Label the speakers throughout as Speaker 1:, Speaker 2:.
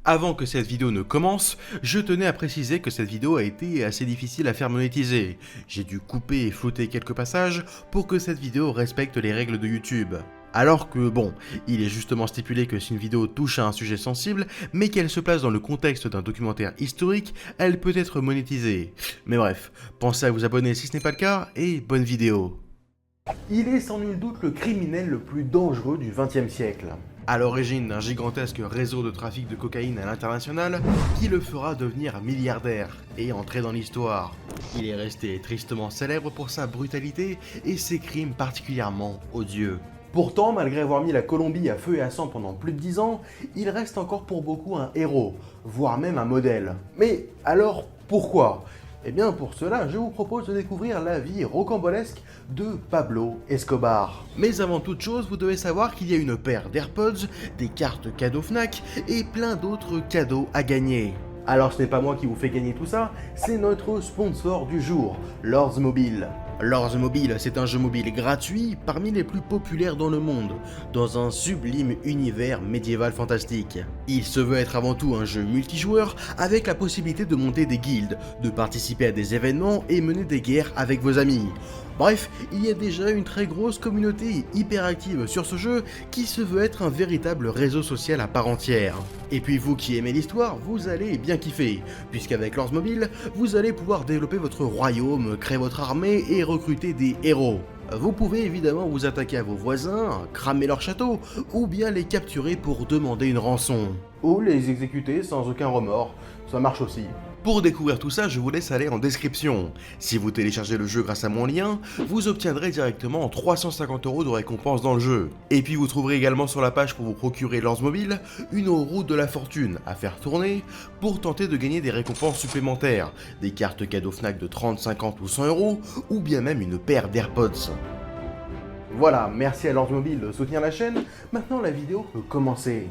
Speaker 1: Avant que cette vidéo ne commence, je tenais à préciser que cette vidéo a été assez difficile à faire monétiser. J'ai dû couper et flouter quelques passages pour que cette vidéo respecte les règles de YouTube. Alors que bon, il est justement stipulé que si une vidéo touche à un sujet sensible, mais qu'elle se place dans le contexte d'un documentaire historique, elle peut être monétisée. Mais bref, pensez à vous abonner si ce n'est pas le cas, et bonne vidéo. Il est sans nul doute le criminel le plus dangereux du XXe siècle. À l'origine d'un gigantesque réseau de trafic de cocaïne à l'international qui le fera devenir milliardaire et entrer dans l'histoire. Il est resté tristement célèbre pour sa brutalité et ses crimes particulièrement odieux. Pourtant, malgré avoir mis la Colombie à feu et à sang pendant plus de 10 ans, il reste encore pour beaucoup un héros, voire même un modèle. Mais alors, pourquoi ? Eh bien pour cela, je vous propose de découvrir la vie rocambolesque de Pablo Escobar. Mais avant toute chose, vous devez savoir qu'il y a une paire d'AirPods, des cartes cadeaux Fnac et plein d'autres cadeaux à gagner. Alors ce n'est pas moi qui vous fais gagner tout ça, c'est notre sponsor du jour, Lords Mobile. Lords Mobile, c'est un jeu mobile gratuit parmi les plus populaires dans le monde, dans un sublime univers médiéval fantastique. Il se veut être avant tout un jeu multijoueur avec la possibilité de monter des guildes, de participer à des événements et mener des guerres avec vos amis. Bref, il y a déjà une très grosse communauté hyper active sur ce jeu qui se veut être un véritable réseau social à part entière. Et puis vous qui aimez l'histoire, vous allez bien kiffer, puisqu'avec Lords Mobile, vous allez pouvoir développer votre royaume, créer votre armée et recruter des héros. Vous pouvez évidemment vous attaquer à vos voisins, cramer leur château, ou bien les capturer pour demander une rançon. Ou les exécuter sans aucun remords, ça marche aussi. Pour découvrir tout ça, je vous laisse aller en description. Si vous téléchargez le jeu grâce à mon lien, vous obtiendrez directement 350 € de récompense dans le jeu. Et puis vous trouverez également sur la page pour vous procurer Lords Mobile une roue de la fortune à faire tourner pour tenter de gagner des récompenses supplémentaires, des cartes cadeaux Fnac de 30, 50 ou 100 € ou bien même une paire d'AirPods. Voilà, merci à Lords Mobile de soutenir la chaîne, maintenant la vidéo peut commencer.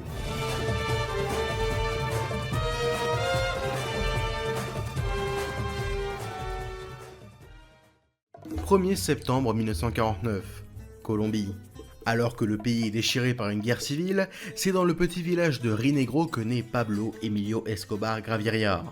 Speaker 1: 1er septembre 1949, Colombie. Alors que le pays est déchiré par une guerre civile, c'est dans le petit village de Rinegro que naît Pablo Emilio Escobar Gaviria.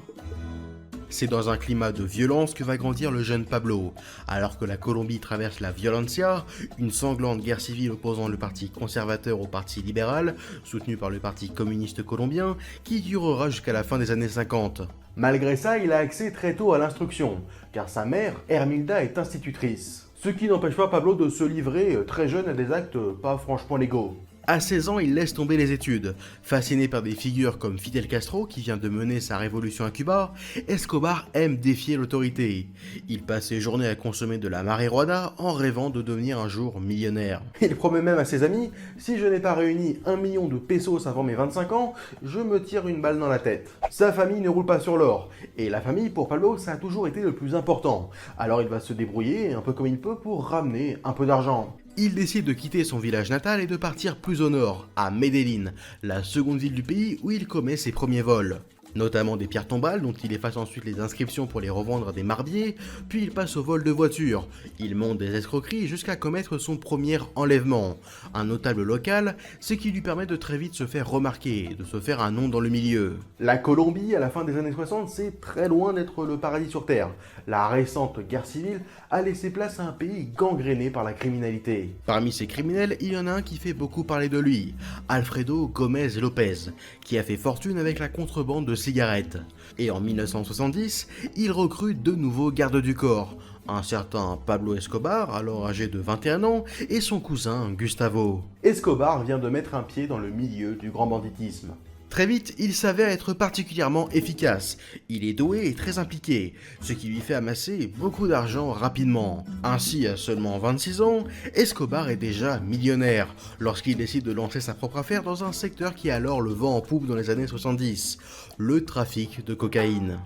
Speaker 1: C'est dans un climat de violence que va grandir le jeune Pablo, alors que la Colombie traverse la violencia, une sanglante guerre civile opposant le parti conservateur au parti libéral, soutenu par le parti communiste colombien, qui durera jusqu'à la fin des années 50. Malgré ça, il a accès très tôt à l'instruction, car sa mère, Hermilda, est institutrice. Ce qui n'empêche pas Pablo de se livrer très jeune à des actes pas franchement légaux. À 16 ans, il laisse tomber les études. Fasciné par des figures comme Fidel Castro, qui vient de mener sa révolution à Cuba, Escobar aime défier l'autorité. Il passe ses journées à consommer de la marijuana en rêvant de devenir un jour millionnaire. Il promet même à ses amis, si je n'ai pas réuni 1 million de pesos avant mes 25 ans, je me tire une balle dans la tête. Sa famille ne roule pas sur l'or, et la famille pour Pablo ça a toujours été le plus important. Alors il va se débrouiller un peu comme il peut pour ramener un peu d'argent. Il décide de quitter son village natal et de partir plus au nord, à Medellín, la seconde ville du pays où il commet ses premiers vols. Notamment des pierres tombales dont il efface ensuite les inscriptions pour les revendre à des marbiers, puis il passe au vol de voitures. Il monte des escroqueries jusqu'à commettre son premier enlèvement. Un notable local, ce qui lui permet de très vite se faire remarquer et de se faire un nom dans le milieu. La Colombie, à la fin des années 60, c'est très loin d'être le paradis sur terre. La récente guerre civile a laissé place à un pays gangréné par la criminalité. Parmi ces criminels, il y en a un qui fait beaucoup parler de lui, Alfredo Gómez López, qui a fait fortune avec la contrebande de cigarettes. Et en 1970, il recrute deux nouveaux gardes du corps, un certain Pablo Escobar, alors âgé de 21 ans, et son cousin Gustavo. Escobar vient de mettre un pied dans le milieu du grand banditisme. Très vite, il s'avère être particulièrement efficace. Il est doué et très impliqué, ce qui lui fait amasser beaucoup d'argent rapidement. Ainsi, à seulement 26 ans, Escobar est déjà millionnaire, lorsqu'il décide de lancer sa propre affaire dans un secteur qui a alors le vent en poupe dans les années 70, le trafic de cocaïne.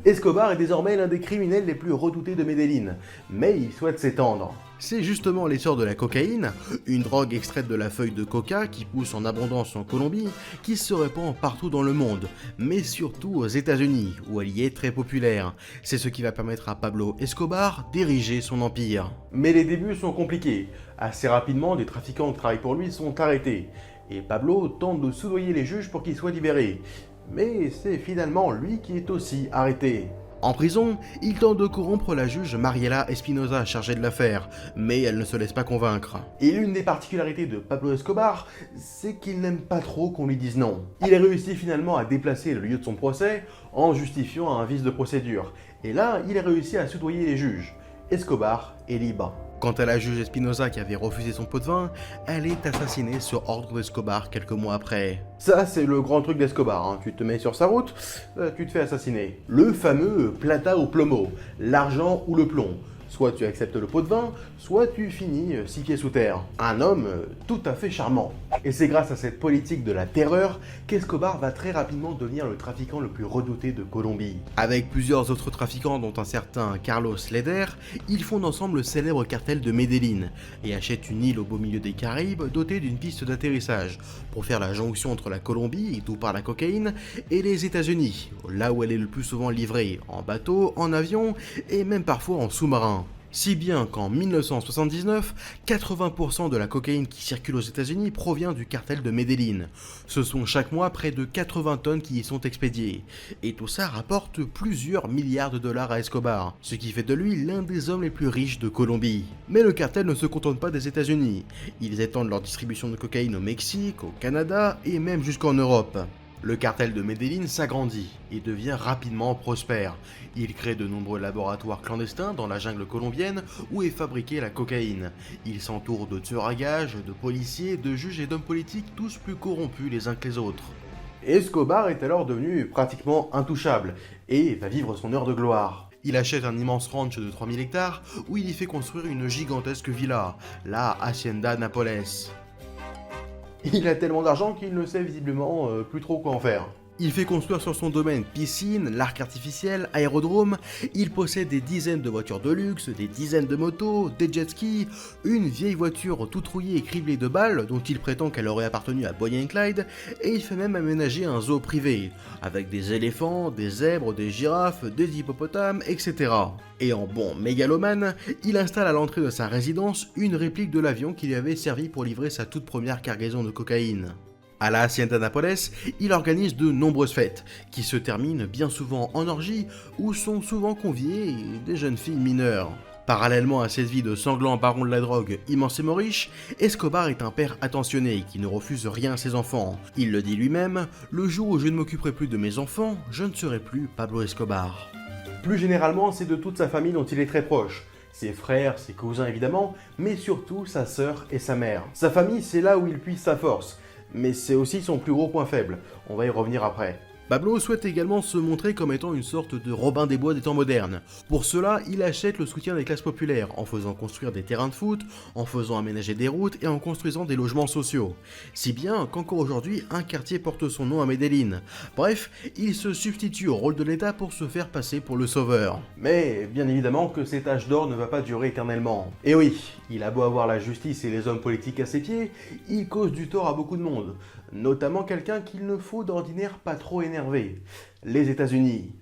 Speaker 1: Escobar est désormais l'un des criminels les plus redoutés de Medellín, mais il souhaite s'étendre. C'est justement l'essor de la cocaïne, une drogue extraite de la feuille de coca qui pousse en abondance en Colombie, qui se répand partout dans le monde, mais surtout aux États-Unis, où elle y est très populaire. C'est ce qui va permettre à Pablo Escobar d'ériger son empire. Mais les débuts sont compliqués. Assez rapidement, des trafiquants qui travaillent pour lui sont arrêtés, et Pablo tente de soudoyer les juges pour qu'ils soient libérés. Mais c'est finalement lui qui est aussi arrêté. En prison, il tente de corrompre la juge Mariela Espinosa chargée de l'affaire, mais elle ne se laisse pas convaincre. Et l'une des particularités de Pablo Escobar, c'est qu'il n'aime pas trop qu'on lui dise non. Il a réussi finalement à déplacer le lieu de son procès en justifiant un vice de procédure. Et là, il a réussi à soudoyer les juges. Escobar est libre. Quant à la juge Espinosa qui avait refusé son pot de vin, elle est assassinée sur ordre d'Escobar quelques mois après. Ça, c'est le grand truc d'Escobar, hein. Tu te mets sur sa route, tu te fais assassiner. Le fameux plata ou plomo, l'argent ou le plomb. Soit tu acceptes le pot de vin, soit tu finis 6 pieds sous terre. Un homme tout à fait charmant. Et c'est grâce à cette politique de la terreur qu'Escobar va très rapidement devenir le trafiquant le plus redouté de Colombie. Avec plusieurs autres trafiquants dont un certain Carlos Leder, ils fondent ensemble le célèbre cartel de Medellín et achètent une île au beau milieu des Caraïbes dotée d'une piste d'atterrissage pour faire la jonction entre la Colombie, d'où part la cocaïne, et les États-Unis, là où elle est le plus souvent livrée, en bateau, en avion et même parfois en sous-marin. Si bien qu'en 1979, 80% de la cocaïne qui circule aux États-Unis provient du cartel de Medellín. Ce sont chaque mois près de 80 tonnes qui y sont expédiées. Et tout ça rapporte plusieurs milliards de dollars à Escobar, ce qui fait de lui l'un des hommes les plus riches de Colombie. Mais le cartel ne se contente pas des États-Unis. Ils étendent leur distribution de cocaïne au Mexique, au Canada et même jusqu'en Europe. Le cartel de Medellín s'agrandit et devient rapidement prospère. Il crée de nombreux laboratoires clandestins dans la jungle colombienne où est fabriquée la cocaïne. Il s'entoure de tueurs à gages, de policiers, de juges et d'hommes politiques tous plus corrompus les uns que les autres. Escobar est alors devenu pratiquement intouchable et va vivre son heure de gloire. Il achète un immense ranch de 3000 hectares où il y fait construire une gigantesque villa, la Hacienda Nápoles. Il a tellement d'argent qu'il ne sait visiblement plus trop quoi en faire. Il fait construire sur son domaine piscine, l'arc artificiel, aérodrome, il possède des dizaines de voitures de luxe, des dizaines de motos, des jet skis, une vieille voiture toute rouillée et criblée de balles dont il prétend qu'elle aurait appartenu à Bonnie and Clyde, et il fait même aménager un zoo privé, avec des éléphants, des zèbres, des girafes, des hippopotames, etc. Et en bon mégalomane, il installe à l'entrée de sa résidence une réplique de l'avion qui lui avait servi pour livrer sa toute première cargaison de cocaïne. À la Hacienda Nápoles, il organise de nombreuses fêtes, qui se terminent bien souvent en orgie, où sont souvent conviées des jeunes filles mineures. Parallèlement à cette vie de sanglant baron de la drogue immensément riche, Escobar est un père attentionné qui ne refuse rien à ses enfants. Il le dit lui-même, « Le jour où je ne m'occuperai plus de mes enfants, je ne serai plus Pablo Escobar ». Plus généralement, c'est de toute sa famille dont il est très proche. Ses frères, ses cousins évidemment, mais surtout sa sœur et sa mère. Sa famille, c'est là où il puise sa force. Mais c'est aussi son plus gros point faible, on va y revenir après. Pablo souhaite également se montrer comme étant une sorte de Robin des Bois des temps modernes. Pour cela, il achète le soutien des classes populaires, en faisant construire des terrains de foot, en faisant aménager des routes et en construisant des logements sociaux. Si bien qu'encore aujourd'hui, un quartier porte son nom à Medellín. Bref, il se substitue au rôle de l'État pour se faire passer pour le sauveur. Mais bien évidemment que cet âge d'or ne va pas durer éternellement. Et oui, il a beau avoir la justice et les hommes politiques à ses pieds, il cause du tort à beaucoup de monde. Notamment quelqu'un qu'il ne faut d'ordinaire pas trop énerver, les États-Unis.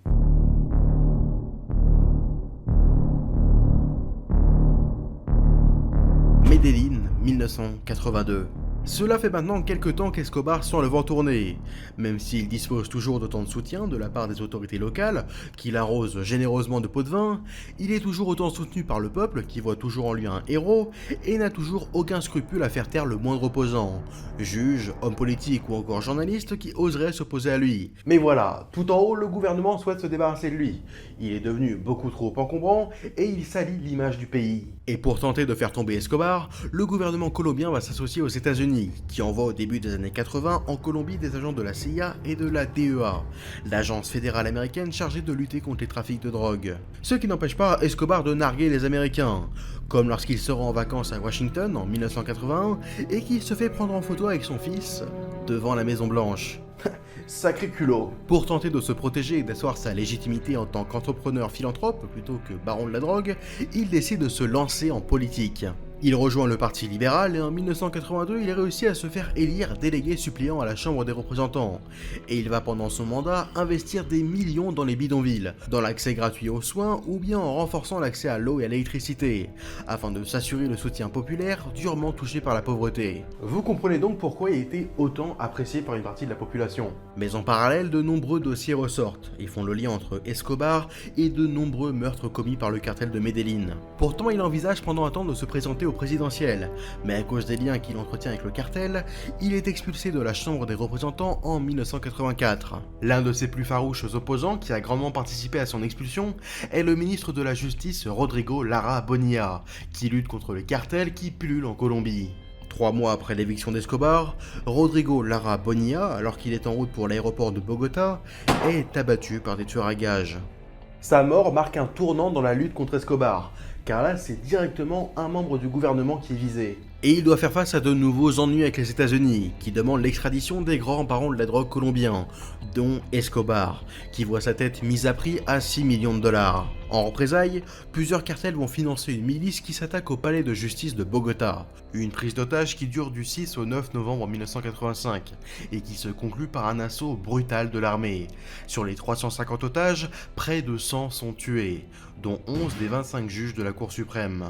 Speaker 1: Medellín, 1982. Cela fait maintenant quelques temps qu'Escobar sent le vent tourner. Même s'il dispose toujours d'autant de soutien de la part des autorités locales, qui l'arrosent généreusement de pots de vin, il est toujours autant soutenu par le peuple, qui voit toujours en lui un héros, et n'a toujours aucun scrupule à faire taire le moindre opposant. Juge, homme politique ou encore journaliste qui oserait s'opposer à lui. Mais voilà, tout en haut, le gouvernement souhaite se débarrasser de lui. Il est devenu beaucoup trop encombrant, et il salit l'image du pays. Et pour tenter de faire tomber Escobar, le gouvernement colombien va s'associer aux États-Unis, qui envoie au début des années 80 en Colombie des agents de la CIA et de la DEA, l'agence fédérale américaine chargée de lutter contre les trafics de drogue. Ce qui n'empêche pas Escobar de narguer les Américains, comme lorsqu'il se rend en vacances à Washington en 1981 et qu'il se fait prendre en photo avec son fils devant la Maison Blanche. Sacré culot. Pour tenter de se protéger et d'asseoir sa légitimité en tant qu'entrepreneur philanthrope plutôt que baron de la drogue, il décide de se lancer en politique. Il rejoint le Parti libéral et en 1982, il réussit à se faire élire délégué suppléant à la Chambre des représentants. Et il va pendant son mandat investir des millions dans les bidonvilles, dans l'accès gratuit aux soins ou bien en renforçant l'accès à l'eau et à l'électricité, afin de s'assurer le soutien populaire durement touché par la pauvreté. Vous comprenez donc pourquoi il était autant apprécié par une partie de la population. Mais en parallèle, de nombreux dossiers ressortent et font le lien entre Escobar et de nombreux meurtres commis par le cartel de Medellín. Pourtant, il envisage pendant un temps de se présenter au présidentiel, mais à cause des liens qu'il entretient avec le cartel, il est expulsé de la Chambre des représentants en 1984. L'un de ses plus farouches opposants, qui a grandement participé à son expulsion, est le ministre de la Justice Rodrigo Lara Bonilla, qui lutte contre les cartels qui pullulent en Colombie. 3 mois après l'éviction d'Escobar, Rodrigo Lara Bonilla, alors qu'il est en route pour l'aéroport de Bogota, est abattu par des tueurs à gages. Sa mort marque un tournant dans la lutte contre Escobar, car là c'est directement un membre du gouvernement qui est visé. Et il doit faire face à de nouveaux ennuis avec les États-Unis, qui demandent l'extradition des grands barons de la drogue colombiens, dont Escobar, qui voit sa tête mise à prix à 6 millions de dollars. En représailles, plusieurs cartels vont financer une milice qui s'attaque au palais de justice de Bogota, une prise d'otage qui dure du 6 au 9 novembre 1985, et qui se conclut par un assaut brutal de l'armée. Sur les 350 otages, près de 100 sont tués, dont 11 des 25 juges de la Cour suprême.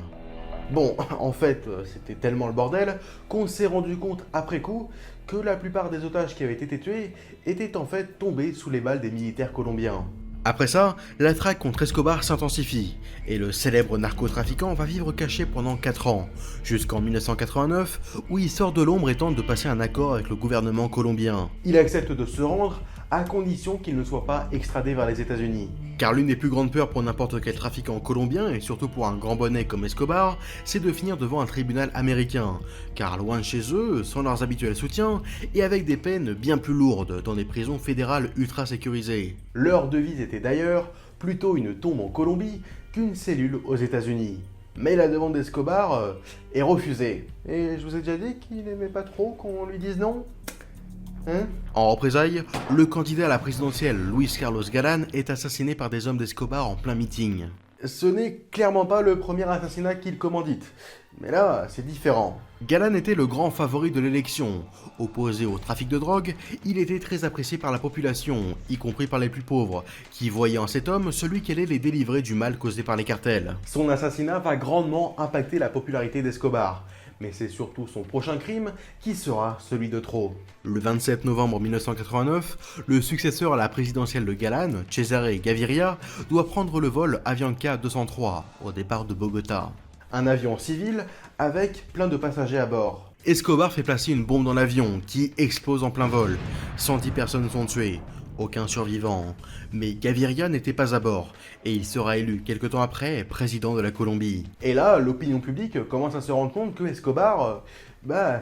Speaker 1: Bon, en fait, c'était tellement le bordel qu'on s'est rendu compte après coup que la plupart des otages qui avaient été tués étaient en fait tombés sous les balles des militaires colombiens. Après ça, la traque contre Escobar s'intensifie, et le célèbre narcotrafiquant va vivre caché pendant 4 ans, jusqu'en 1989, où il sort de l'ombre et tente de passer un accord avec le gouvernement colombien. Il accepte de se rendre, à condition qu'il ne soit pas extradé vers les États-Unis. Car l'une des plus grandes peurs pour n'importe quel trafiquant colombien, et surtout pour un grand bonnet comme Escobar, c'est de finir devant un tribunal américain, car loin de chez eux, sans leurs habituels soutiens, et avec des peines bien plus lourdes, dans des prisons fédérales ultra sécurisées. Leur devise était d'ailleurs plutôt une tombe en Colombie qu'une cellule aux États-Unis. Mais la demande d'Escobar est refusée. Et je vous ai déjà dit qu'il n'aimait pas trop qu'on lui dise non ? En représailles, le candidat à la présidentielle Luis Carlos Galán est assassiné par des hommes d'Escobar en plein meeting. Ce n'est clairement pas le premier assassinat qu'il commandite, mais là, c'est différent. Galán était le grand favori de l'élection. Opposé au trafic de drogue, il était très apprécié par la population, y compris par les plus pauvres, qui voyaient en cet homme celui qui allait les délivrer du mal causé par les cartels. Son assassinat va grandement impacter la popularité d'Escobar. Mais c'est surtout son prochain crime qui sera celui de trop. Le 27 novembre 1989, le successeur à la présidentielle de Galán, Cesare Gaviria, doit prendre le vol Avianca 203 au départ de Bogota. Un avion civil avec plein de passagers à bord. Escobar fait placer une bombe dans l'avion qui explose en plein vol. 110 personnes sont tuées. Aucun survivant. Mais Gaviria n'était pas à bord, et il sera élu quelque temps après président de la Colombie. Et là, l'opinion publique commence à se rendre compte que Escobar,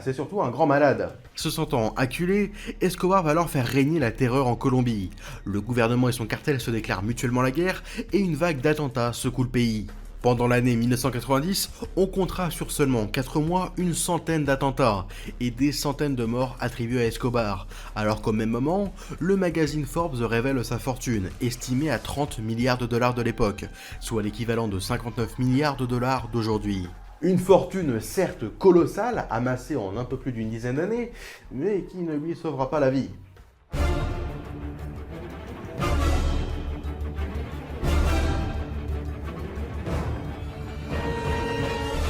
Speaker 1: c'est surtout un grand malade. Se sentant acculé, Escobar va alors faire régner la terreur en Colombie. Le gouvernement et son cartel se déclarent mutuellement la guerre, et une vague d'attentats secoue le pays. Pendant l'année 1990, on comptera sur seulement 4 mois une centaine d'attentats et des centaines de morts attribués à Escobar, alors qu'au même moment, le magazine Forbes révèle sa fortune, estimée à 30 milliards de dollars de l'époque, soit l'équivalent de 59 milliards de dollars d'aujourd'hui. Une fortune certes colossale, amassée en un peu plus d'une dizaine d'années, mais qui ne lui sauvera pas la vie.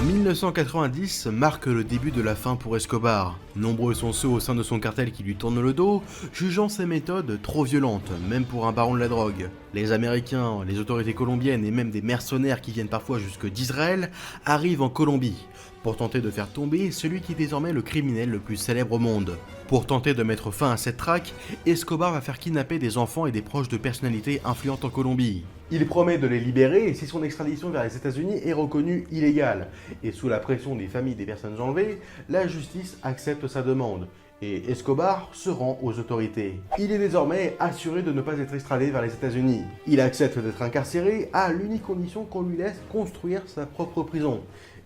Speaker 1: 1990 marque le début de la fin pour Escobar. Nombreux sont ceux au sein de son cartel qui lui tournent le dos, jugeant ses méthodes trop violentes, même pour un baron de la drogue. Les Américains, les autorités colombiennes et même des mercenaires qui viennent parfois jusque d'Israël arrivent en Colombie pour tenter de faire tomber celui qui est désormais le criminel le plus célèbre au monde. Pour tenter de mettre fin à cette traque, Escobar va faire kidnapper des enfants et des proches de personnalités influentes en Colombie. Il promet de les libérer si son extradition vers les États-Unis est reconnue illégale. Et sous la pression des familles des personnes enlevées, la justice accepte sa demande. Et Escobar se rend aux autorités. Il est désormais assuré de ne pas être extradé vers les États-Unis. Il accepte d'être incarcéré à l'unique condition qu'on lui laisse construire sa propre prison.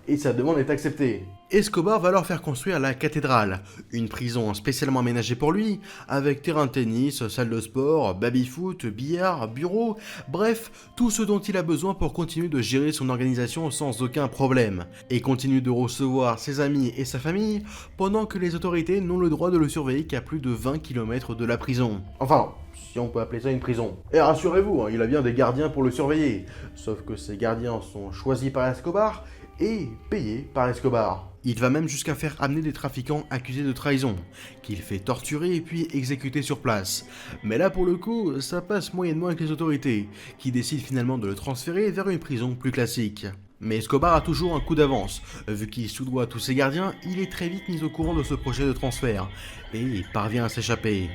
Speaker 1: et sa demande est acceptée. Escobar va alors faire construire la cathédrale, une prison spécialement aménagée pour lui, avec terrain de tennis, salle de sport, baby-foot, billard, bureau, bref, tout ce dont il a besoin pour continuer de gérer son organisation sans aucun problème, et continue de recevoir ses amis et sa famille, pendant que les autorités n'ont le droit de le surveiller qu'à plus de 20 km de la prison. Enfin, si on peut appeler ça une prison. Et rassurez-vous, il a bien des gardiens pour le surveiller, sauf que ces gardiens sont choisis par Escobar et payés par Escobar. Il va même jusqu'à faire amener des trafiquants accusés de trahison, qu'il fait torturer et puis exécuter sur place. Mais là pour le coup, ça passe moyennement avec les autorités, qui décident finalement de le transférer vers une prison plus classique. Mais Escobar a toujours un coup d'avance, vu qu'il soudoie tous ses gardiens, il est très vite mis au courant de ce projet de transfert, et il parvient à s'échapper.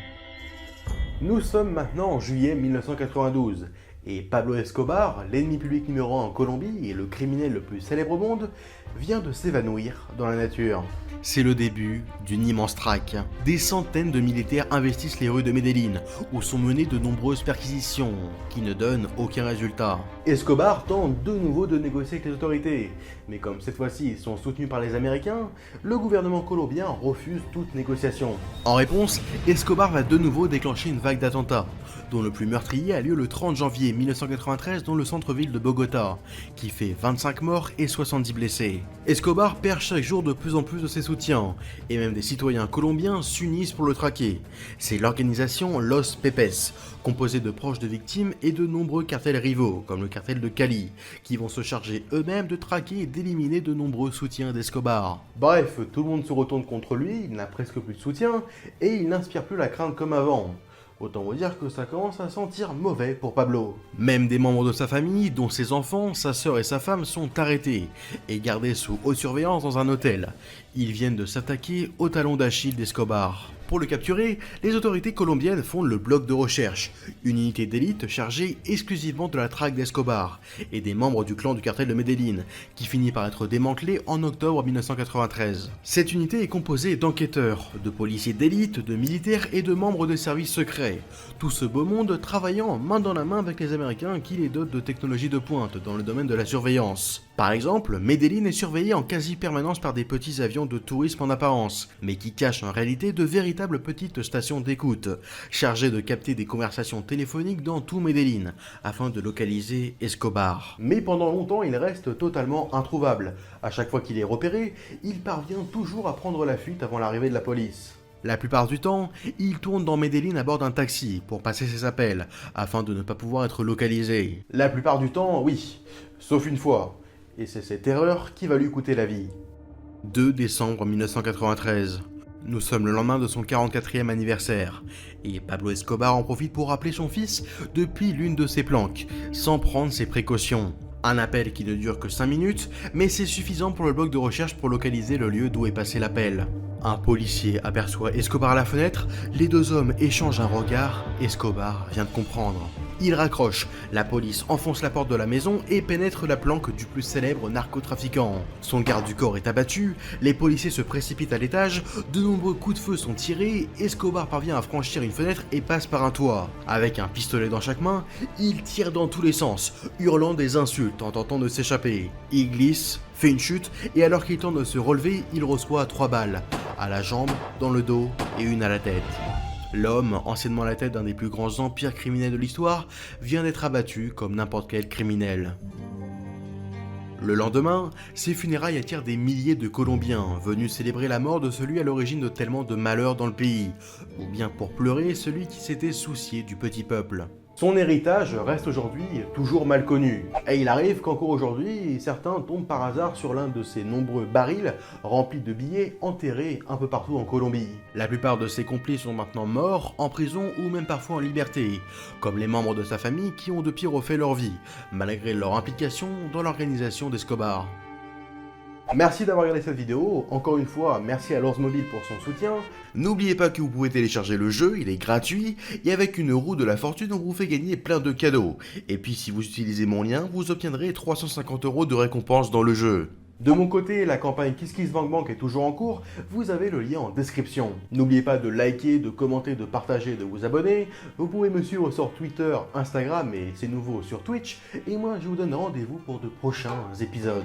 Speaker 1: Nous sommes maintenant en juillet 1992, et Pablo Escobar, l'ennemi public numéro 1 en Colombie et le criminel le plus célèbre au monde, vient de s'évanouir dans la nature. C'est le début d'une immense traque. Des centaines de militaires investissent les rues de Medellín, où sont menées de nombreuses perquisitions, qui ne donnent aucun résultat. Escobar tente de nouveau de négocier avec les autorités, mais comme cette fois-ci ils sont soutenus par les Américains, le gouvernement colombien refuse toute négociation. En réponse, Escobar va de nouveau déclencher une vague d'attentats, dont le plus meurtrier a lieu le 30 janvier 1993 dans le centre-ville de Bogota, qui fait 25 morts et 70 blessés. Escobar perd chaque jour de plus en plus de ses soutiens, et même des citoyens colombiens s'unissent pour le traquer. C'est l'organisation Los Pepes, composée de proches de victimes et de nombreux cartels rivaux, comme le cartel de Cali, qui vont se charger eux-mêmes de traquer et d'éliminer de nombreux soutiens d'Escobar. Bref, tout le monde se retourne contre lui, il n'a presque plus de soutien, et il n'inspire plus la crainte comme avant. Autant vous dire que ça commence à sentir mauvais pour Pablo. Même des membres de sa famille, dont ses enfants, sa sœur et sa femme, sont arrêtés et gardés sous haute surveillance dans un hôtel. Ils viennent de s'attaquer au talon d'Achille d'Escobar. Pour le capturer, les autorités colombiennes fondent le bloc de recherche, une unité d'élite chargée exclusivement de la traque d'Escobar et des membres du clan du cartel de Medellín, qui finit par être démantelé en octobre 1993. Cette unité est composée d'enquêteurs, de policiers d'élite, de militaires et de membres de services secrets, tout ce beau monde travaillant main dans la main avec les Américains qui les dotent de technologies de pointe dans le domaine de la surveillance. Par exemple, Medellín est surveillé en quasi-permanence par des petits avions de tourisme en apparence, mais qui cachent en réalité de véritables petites stations d'écoute, chargées de capter des conversations téléphoniques dans tout Medellín, afin de localiser Escobar. Mais pendant longtemps, il reste totalement introuvable. À chaque fois qu'il est repéré, il parvient toujours à prendre la fuite avant l'arrivée de la police. La plupart du temps, il tourne dans Medellín à bord d'un taxi pour passer ses appels, afin de ne pas pouvoir être localisé. La plupart du temps, oui, sauf une fois. Et c'est cette erreur qui va lui coûter la vie. 2 décembre 1993. Nous sommes le lendemain de son 44e anniversaire, et Pablo Escobar en profite pour rappeler son fils depuis l'une de ses planques, sans prendre ses précautions. Un appel qui ne dure que 5 minutes, mais c'est suffisant pour le bloc de recherche pour localiser le lieu d'où est passé l'appel. Un policier aperçoit Escobar à la fenêtre, les deux hommes échangent un regard, Escobar vient de comprendre. Il raccroche, la police enfonce la porte de la maison et pénètre la planque du plus célèbre narcotrafiquant. Son garde du corps est abattu, les policiers se précipitent à l'étage, de nombreux coups de feu sont tirés, Escobar parvient à franchir une fenêtre et passe par un toit. Avec un pistolet dans chaque main, il tire dans tous les sens, hurlant des insultes en tentant de s'échapper. Il glisse, fait une chute, et alors qu'il tente de se relever, il reçoit 3 balles, à la jambe, dans le dos et une à la tête. L'homme, anciennement à la tête d'un des plus grands empires criminels de l'histoire, vient d'être abattu comme n'importe quel criminel. Le lendemain, ces funérailles attirent des milliers de Colombiens, venus célébrer la mort de celui à l'origine de tellement de malheurs dans le pays, ou bien pour pleurer celui qui s'était soucié du petit peuple. Son héritage reste aujourd'hui toujours mal connu. Et il arrive qu'encore aujourd'hui, certains tombent par hasard sur l'un de ces nombreux barils remplis de billets enterrés un peu partout en Colombie. La plupart de ses complices sont maintenant morts, en prison ou même parfois en liberté, comme les membres de sa famille qui ont de pire refait leur vie, malgré leur implication dans l'organisation d'Escobar. Merci d'avoir regardé cette vidéo, encore une fois merci à Lords Mobile pour son soutien. N'oubliez pas que vous pouvez télécharger le jeu, il est gratuit, et avec une roue de la fortune on vous fait gagner plein de cadeaux. Et puis si vous utilisez mon lien, vous obtiendrez 350 € de récompense dans le jeu. De mon côté, la campagne KissKissBankBank est toujours en cours, vous avez le lien en description. N'oubliez pas de liker, de commenter, de partager, de vous abonner. Vous pouvez me suivre sur Twitter, Instagram et c'est nouveau sur Twitch. Et moi je vous donne rendez-vous pour de prochains épisodes.